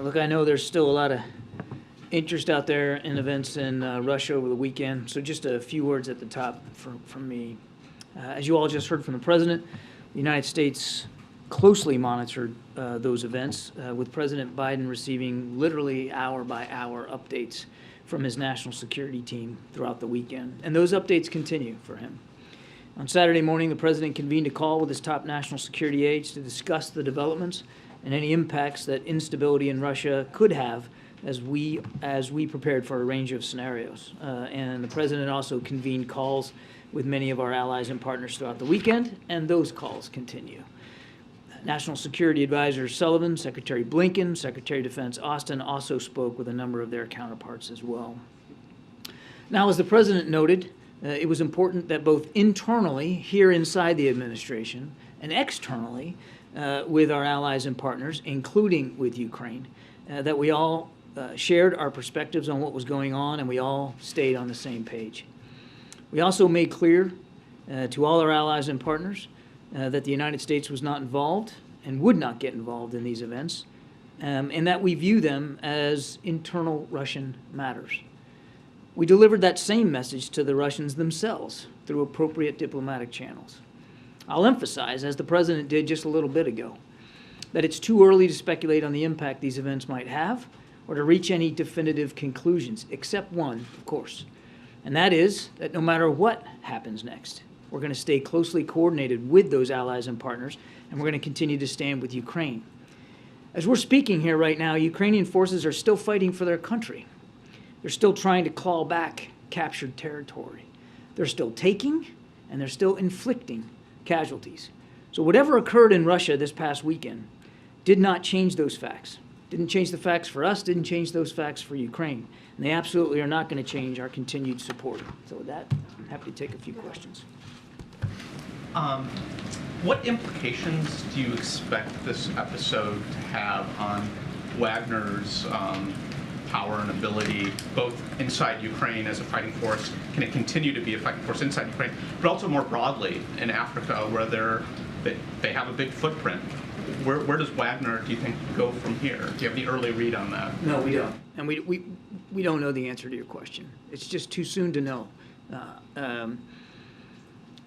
Look, I know there's still a lot of interest out there in events in Russia over the weekend, so just a few words at the top from me. As you all just heard from the President, the United States closely monitored those events, with President Biden receiving literally hour-by-hour updates from his national security team throughout the weekend. And those updates continue for him. On Saturday morning, the President convened a call with his top national security aides to discuss the developments and any impacts that instability in Russia could have as we prepared for a range of scenarios. And the President also convened calls with many of our allies and partners throughout the weekend, and those calls continue. National Security Advisor Sullivan, Secretary Blinken, Secretary of Defense Austin also spoke with a number of their counterparts as well. Now, as the President noted, it was important that both internally, here inside the administration, and externally, with our allies and partners, including with Ukraine, that we all shared our perspectives on what was going on, and we all stayed on the same page. We also made clear to all our allies and partners that the United States was not involved and would not get involved in these events, and that we view them as internal Russian matters. We delivered that same message to the Russians themselves through appropriate diplomatic channels. I'll emphasize, as the President did just a little bit ago, that it's too early to speculate on the impact these events might have or to reach any definitive conclusions, except one, of course, and that is that no matter what happens next, we're going to stay closely coordinated with those allies and partners, and we're going to continue to stand with Ukraine. As we're speaking here right now, Ukrainian forces are still fighting for their country. They're still trying to claw back captured territory. They're still taking, and they're still inflicting casualties. So whatever occurred in Russia this past weekend did not change those facts. Didn't change the facts for us, didn't change those facts for Ukraine. And they absolutely are not going to change our continued support. So with that, I'm happy to take a few questions. What implications do you expect this episode to have on Wagner's power and ability, both inside Ukraine as a fighting force? Can it continue to be a fighting force inside Ukraine, but also more broadly in Africa, where they have a big footprint? Where does Wagner, do you think, go from here? Do you have any early read on that? No, we don't. And we don't know the answer to your question. It's just too soon to know.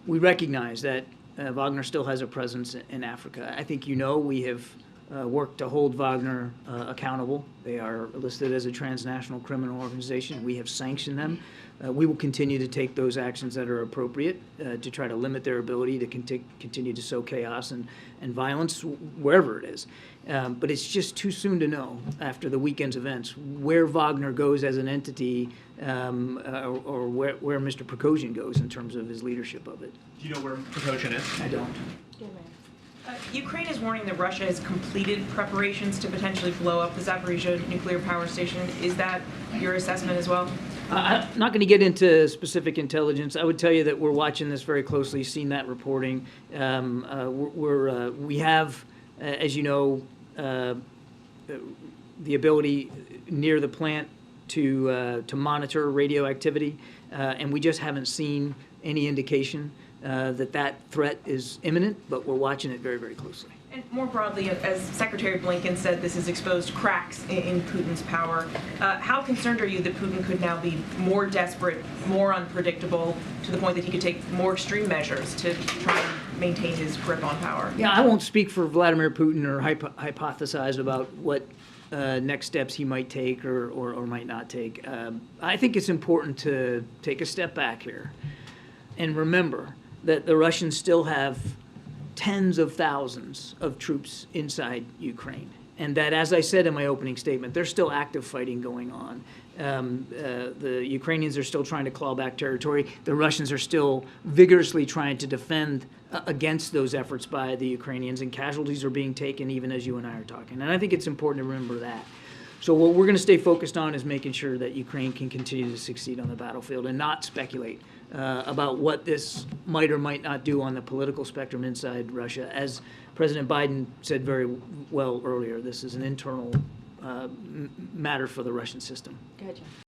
We recognize that Wagner still has a presence in Africa. I think you know we have worked to hold Wagner accountable. They are listed as a transnational criminal organization. We have sanctioned them. We will continue to take those actions that are appropriate to try to limit their ability to continue to sow chaos and violence wherever it is. But it's just too soon to know after the weekend's events where Wagner goes as an entity or where Mr. Prigozhin goes in terms of his leadership of it. Do you know where Prigozhin is? I don't. Ukraine is warning that Russia has completed preparations to potentially blow up the Zaporizhzhia nuclear power station. Is that your assessment as well? I'm not going to get into specific intelligence. I would tell you that we're watching this very closely, seen that reporting. We have, as you know, the ability near the plant to monitor radioactivity, and we just haven't seen any indication that threat is imminent, but we're watching it very, very closely. And more broadly, as Secretary Blinken said, this has exposed cracks in Putin's power. How concerned are you that Putin could now be more desperate, more unpredictable, to the point that he could take more extreme measures to try and maintain his grip on power? Yeah, I won't speak for Vladimir Putin or hypothesize about what next steps he might take or might not take. I think it's important to take a step back here and remember that the Russians still have tens of thousands of troops inside Ukraine. And that, as I said in my opening statement, there's still active fighting going on. The Ukrainians are still trying to claw back territory. The Russians are still vigorously trying to defend against those efforts by the Ukrainians, and casualties are being taken even as you and I are talking. And I think it's important to remember that. So what we're going to stay focused on is making sure that Ukraine can continue to succeed on the battlefield and not speculate about what this might or might not do on the political spectrum inside Russia. As President Biden said very well earlier, this is an internal matter for the Russian system. Gotcha.